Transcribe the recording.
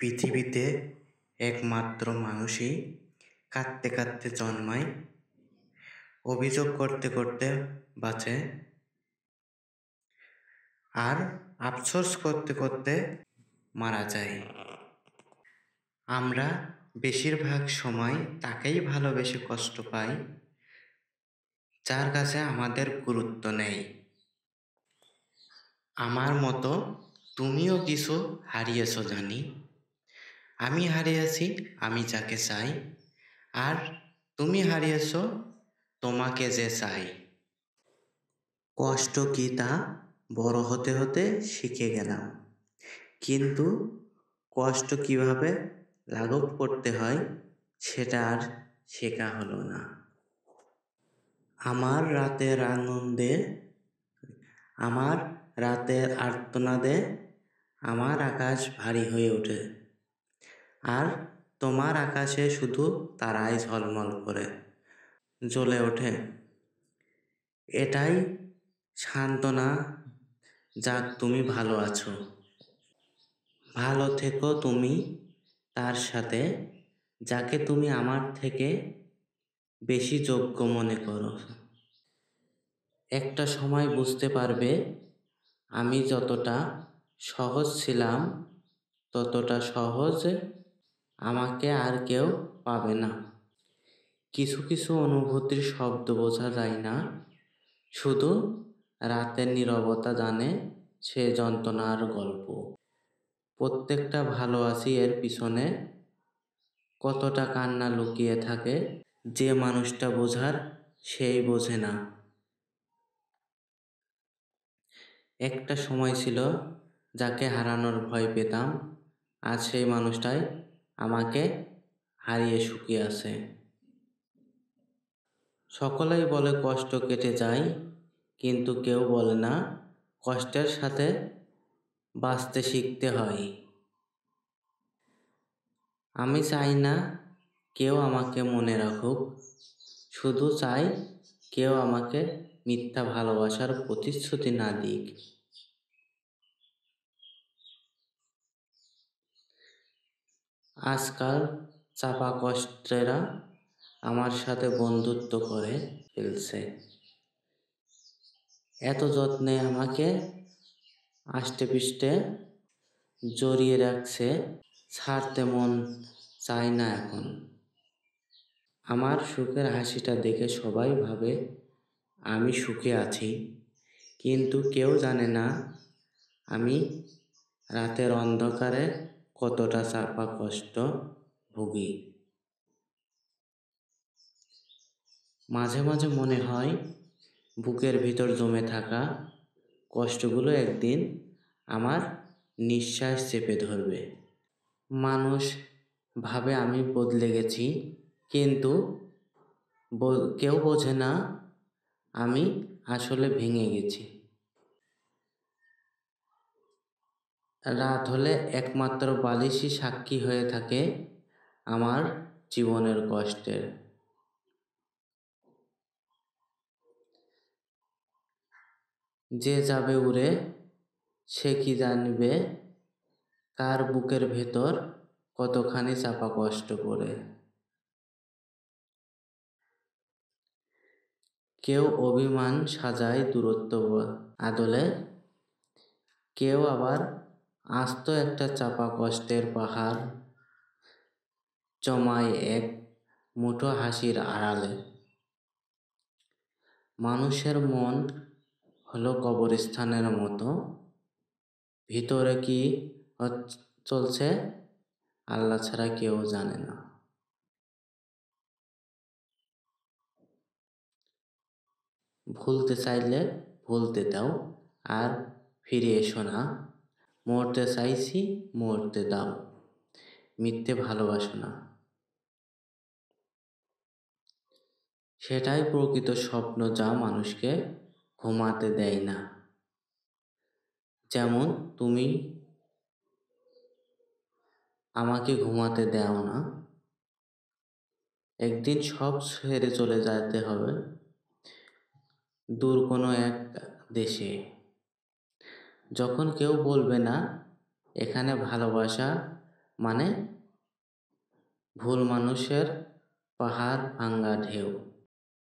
পৃথিবীতে একমাত্র মানুষই কাঁদতে কাঁদতে জন্মায়, অভিযোগ করতে করতে বাঁচে, আর আফসোস করতে করতে মারা যায়। আমরা বেশিরভাগ সময় তাকেই ভালোবেসে কষ্ট পাই, যার কাছে আমাদের গুরুত্ব নেই। আমার মতো তুমিও কিছু হারিয়েছ জানি। আমি হারিয়েছি আমি যাকে চাই, আর তুমি হারিয়েছ তোমাকে যে চাই। কষ্ট কি তা বড় হতে হতে শিখে গেলাম, কিন্তু কষ্ট কিভাবে লাঘব করতে হয় সেটা আর শেখা হলো না। আমার রাতের আর্তনাদে আমার আকাশ ভারী হয়ে ওঠে, আর তোমার আকাশে শুধু তারাই ঝলমল করে জ্বলে ওঠে। এটাই সান্ত্বনা, যাক তুমি ভালো আছো। ভালো থেকো তুমি তার সাথে, যাকে তুমি আমার থেকে বেশি যোগ্য মনে করো। একটা সময় বুঝতে পারবে, আমি যতটা সহজ ছিলাম ততটা সহজ আমাকে আর কেউ পাবে না। কিছু কিছু অনুভূতির শব্দ বোঝা যায় না, শুধু রাতের নীরবতা জানে সে যন্ত্রণার গল্প। প্রত্যেকটা ভালো আছি এর পিছনে কতটা কান্না লুকিয়ে থাকে, যে মানুষটা বোঝার সেই বোঝে না। একটা সময় ছিল যাকে হারানোর ভয় পেতাম, আজ সেই মানুষটাই আমাকে হারিয়ে শুকিয়ে আছে। সকলেই বলে কষ্ট কেটে যায়, কিন্তু কেউ বলে না কষ্টের সাথে বাঁচতে শিখতে হয়। আমি চাই না কেউ আমাকে মনে রাখুক, শুধু চাই কেউ আমাকে মিথ্যা ভালোবাসার প্রতিশ্রুতি না দিক। আজকাল চাপা কষ্টেরা আমার সাথে বন্ধুত্ব করে ফেলছে, এত যত্নে আমাকে আষ্টে পৃষ্ঠে জড়িয়ে রাখছে, ছাড়তে মন চায় না এখন। আমার সুখের হাসিটা দেখে সবাই ভাবে আমি সুখে আছি, কিন্তু কেউ জানে না আমি রাতের অন্ধকারে কতটা চাপা কষ্ট ভুগি। মাঝে মাঝে মনে হয় বুকের ভিতর জমে থাকা কষ্টগুলো একদিন আমার নিঃশ্বাস চেপে ধরবে। মানুষ ভাবে আমি বদলে গেছি, কিন্তু কেউ বোঝে না আমি আসলে ভেঙে গেছি। রাত হলে একমাত্র বালিশই সাক্ষী হয়ে থাকে আমার জীবনের কষ্টের। যে যাবে উড়ে সে কি জানবে কার বুকের ভেতর কতখানি চাপা কষ্ট পড়ে। কেউ অভিমান সাজায় দূরত্ব আদলে, কেউ আবার আস্ত একটা চাপা কষ্টের পাহাড় জমায় এক মুঠো হাসির আড়ালে। মানুষের মন হলো কবরস্থানের মতো, ভিতরে কি চলছে আল্লাহ ছাড়া কেউ জানে না। ভুলতে চাইলে ভুলতে দাও, আর ফিরে এসো না। মরতে চাইছি মরতে দাও, মিথ্যে ভালোবাসো না। সেটাই প্রকৃত স্বপ্ন, যা মানুষকে ঘুমাতে দেয় না। যেমন তুমি আমাকে ঘুমাতে দাও না। একদিন সব ছেড়ে চলে যেতে হবে দূর কোনো এক দেশে, যখন কেউ বলবে না এখানে ভালোবাসা মানে ভুল মানুষের পাহাড় ভাঙ্গা ঢেউ।